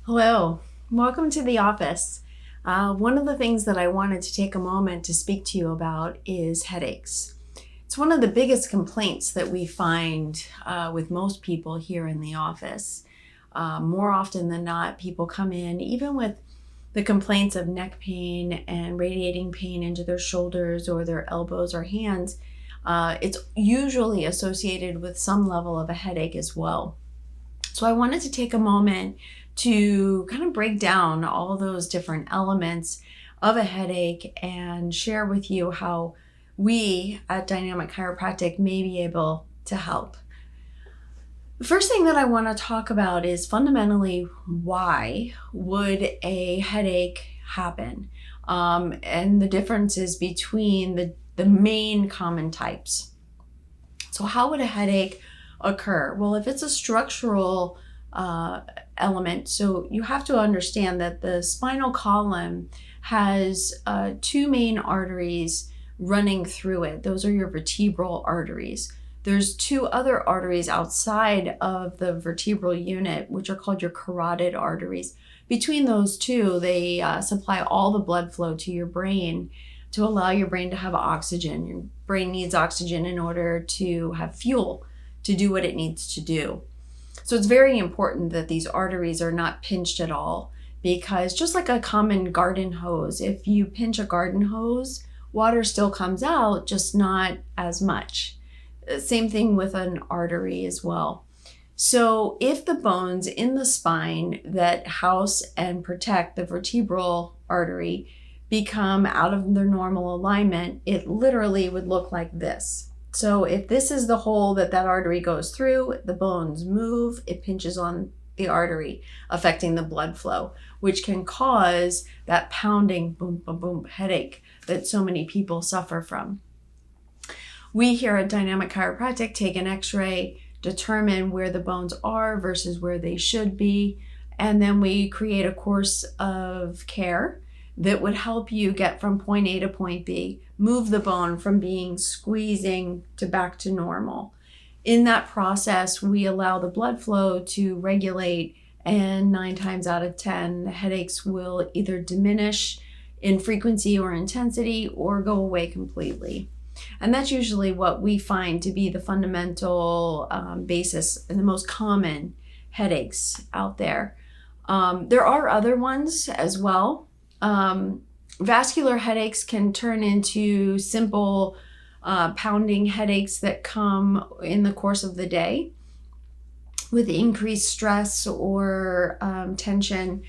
Hello, welcome to the office. One of the things that I wanted to take a moment to speak to you about is headaches. It's one of the biggest complaints that we find with most people here in the office. More often than not, people come in even with the complaints of neck pain and radiating pain into their shoulders or their elbows or hands. It's usually associated with some level of a headache as well. So I wanted to take a moment to kind of break down all those different elements of a headache and share with you how we at Dynamic Chiropractic may be able to help. The first thing that I want to talk about is fundamentally why would a headache happen, and the differences between the main common types. So how would a headache occur? Well, if it's a structural element, so you have to understand that the spinal column has two main arteries running through it. Those are your vertebral arteries. There's two other arteries outside of the vertebral unit, which are called your carotid arteries. Between those two, they supply all the blood flow to your brain to allow your brain to have oxygen. Your brain needs oxygen in order to have fuel to do what it needs to do. So it's very important that these arteries are not pinched at all, because just like a common garden hose, if you pinch a garden hose, water still comes out, just not as much. Same thing with an artery as well. So if the bones in the spine that house and protect the vertebral artery become out of their normal alignment, it literally would look like this. So if this is the hole that artery goes through, the bones move, it pinches on the artery, affecting the blood flow, which can cause that pounding boom, boom, boom headache that so many people suffer from. We here at Dynamic Chiropractic take an x-ray, determine where the bones are versus where they should be, and then we create a course of care that would help you get from point A to point B, move the bone from being squeezing to back to normal. In that process, we allow the blood flow to regulate, and 9 times out of 10, the headaches will either diminish in frequency or intensity or go away completely. And that's usually what we find to be the fundamental basis and the most common headaches out there. There are other ones as well. Vascular headaches can turn into simple pounding headaches that come in the course of the day with increased stress or tension,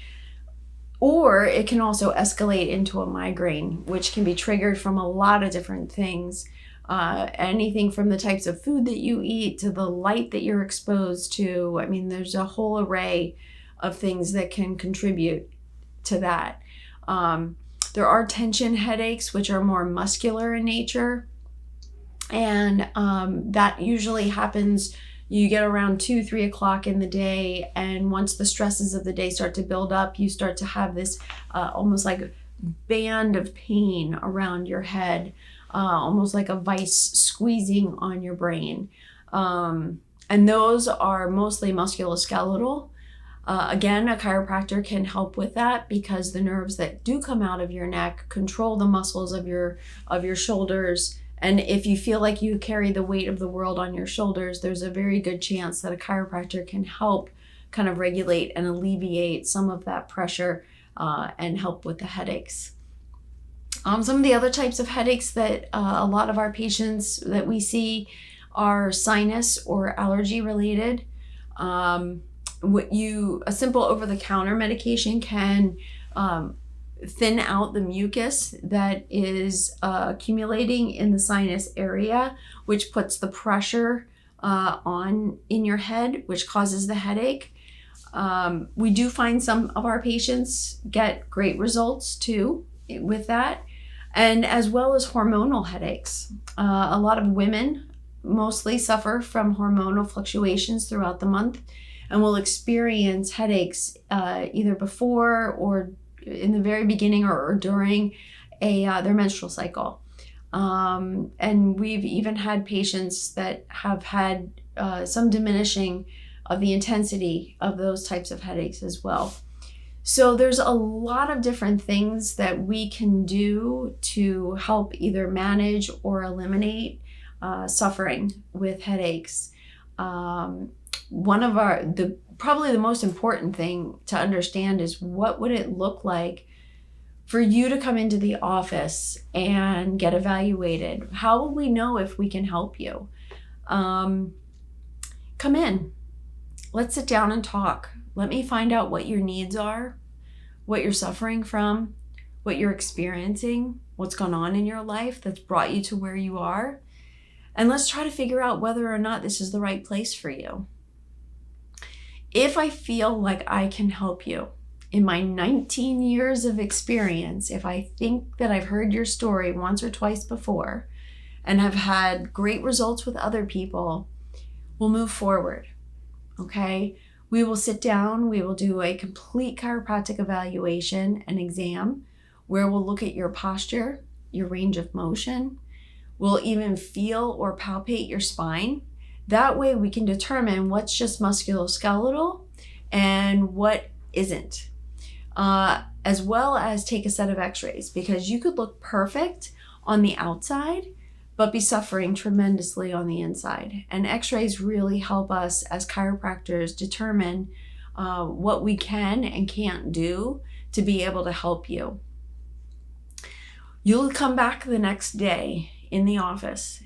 or it can also escalate into a migraine, which can be triggered from a lot of different things. Anything from the types of food that you eat to the light that you're exposed to. I mean, there's a whole array of things that can contribute to that. There are tension headaches, which are more muscular in nature. And that usually happens, you get around 2-3 o'clock in the day. And once the stresses of the day start to build up, you start to have this almost like band of pain around your head, almost like a vice squeezing on your brain. And those are mostly musculoskeletal. Again, a chiropractor can help with that, because the nerves that do come out of your neck control the muscles of your shoulders. And if you feel like you carry the weight of the world on your shoulders, there's a very good chance that a chiropractor can help kind of regulate and alleviate some of that pressure and help with the headaches. Some of the other types of headaches that a lot of our patients that we see are sinus or allergy related. A simple over-the-counter medication can thin out the mucus that is accumulating in the sinus area, which puts the pressure in your head, which causes the headache. We do find some of our patients get great results too with that, and as well as hormonal headaches. A lot of women mostly suffer from hormonal fluctuations throughout the month and will experience headaches either before or in the very beginning or during their menstrual cycle. And we've even had patients that have had some diminishing of the intensity of those types of headaches as well. So there's a lot of different things that we can do to help either manage or eliminate suffering with headaches. One of probably the most important thing to understand is, what would it look like for you to come into the office and get evaluated? How will we know if we can help you? Come in. Let's sit down and talk. Let me find out what your needs are, what you're suffering from, what you're experiencing, what's gone on in your life that's brought you to where you are. And let's try to figure out whether or not this is the right place for you. If I feel like I can help you, in my 19 years of experience, if I think that I've heard your story once or twice before and have had great results with other people, we'll move forward, okay? We will sit down, we will do a complete chiropractic evaluation and exam where we'll look at your posture, your range of motion. We'll even feel or palpate your spine. That way we can determine what's just musculoskeletal and what isn't. As well as take a set of x-rays, because you could look perfect on the outside but be suffering tremendously on the inside. And x-rays really help us as chiropractors determine what we can and can't do to be able to help you. You'll come back the next day in the office.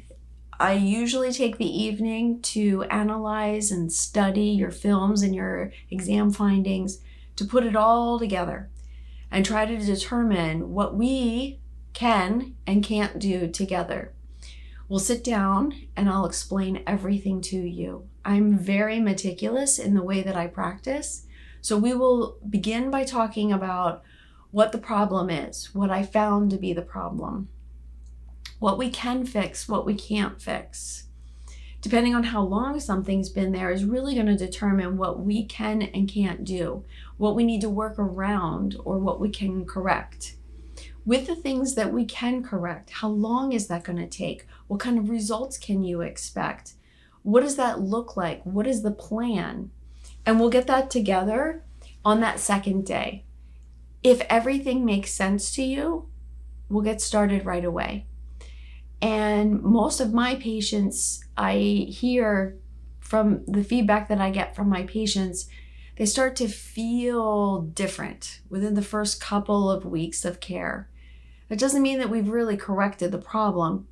I usually take the evening to analyze and study your films and your exam findings, to put it all together and try to determine what we can and can't do together. We'll sit down and I'll explain everything to you. I'm very meticulous in the way that I practice. So we will begin by talking about what the problem is, what I found to be the problem, what we can fix, what we can't fix. Depending on how long something's been there is really going to determine what we can and can't do, what we need to work around, or what we can correct. With the things that we can correct, how long is that going to take? What kind of results can you expect? What does that look like? What is the plan? And we'll get that together on that second day. If everything makes sense to you, we'll get started right away. And most of my patients, I hear from the feedback that I get from my patients, they start to feel different within the first couple of weeks of care. That doesn't mean that we've really corrected the problem,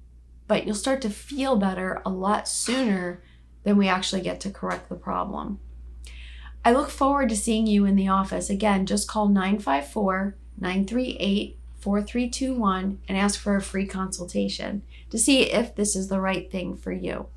but you'll start to feel better a lot sooner than we actually get to correct the problem. I look forward to seeing you in the office. Again, just call 954-938-4321 and ask for a free consultation to see if this is the right thing for you.